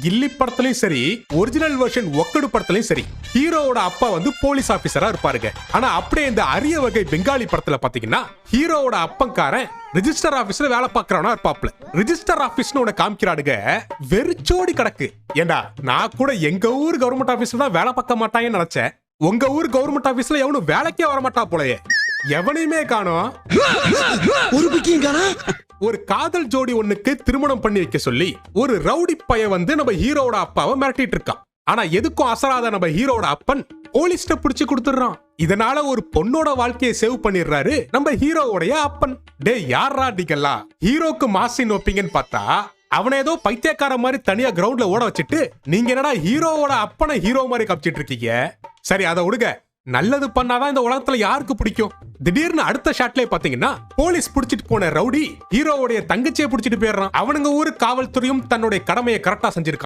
கில்லி படத்துலயும் சரி, original version Okkadu படத்துலயும் சரி, ஹீரோவோட அப்பா வந்து போலீஸ் ஆபீசரா இருப்பாருங்க. ஆனா அப்படியே இந்த அரிய வகை பெங்காலி படத்துல பாத்தீங்கன்னா ஹீரோவோட அப்பங்காரன் ரிஜிஸ்டர் ஆபீஸ்ல வேலை பார்க்கறவனா இருப்பாப்ல. ரிஜிஸ்டர் ஆபீஸ்னு உன காமிக்கிறாடுங்க, வெறிச்சோடி கிடக்கு. ஏண்டா நான் கூட எங்க ஊர் கவர்மெண்ட் ஆபீஸ்ல தான் வேலை பார்க்க மாட்டாங்கன்னு நினைச்சேன். உங்க ஊர் கவர்மெண்ட் ஆபீஸ்ல எவனும் வேலைக்கே வர மாட்டா போலயே. எவனையுமே காணோம். ஒரு பிக்கியும் காணா. ஒரு காதல் ஜோடி ஒண்ணுக்கு திருமணம் பண்ணி வைக்க சொல்லி ஒரு ரவுடி பைய வந்து நம்ம ஹீரோவோட அப்பாவை மிரட்டிட்டு இருக்கான். ஆனா எதுக்கும் அசராத நம்ம ஹீரோட அப்பன் போலீஸ்ட பிடிச்சு கொடுத்துறான். இதனால ஒரு பொண்ணோட வாழ்க்கையை சேவ் பண்ணிடுறாரு நம்ம ஹீரோவோடைய அப்பன். டே யாரா நீங்களா ஹீரோக்கு மாசின் வைப்பீங்கன்னு பார்த்தா அவனை ஏதோ பைத்தியக்கார மாதிரி தனியா கிரவுண்ட்ல ஓட வச்சுட்டு நீங்க என்னடா ஹீரோவோட அப்பனை ஹீரோ மாதிரி காமிச்சிட்டு இருக்கீங்க. சரி அதை விடுங்க, நல்லது பண்ணாதான் இந்த உலகத்துல யாருக்கு பிடிக்கும். திடீர்னு அடுத்த ஷாட்லயே பாத்தீங்கன்னா போலீஸ் புடிச்சிட்டு போன ரவுடி ஹீரோவுடைய தங்கச்சியை புடிச்சிட்டு போயிடுறான். அவனுங்க ஊரு காவல்துறையும் தன்னுடைய கடமையை கரெக்டா செஞ்சிருக்கான்.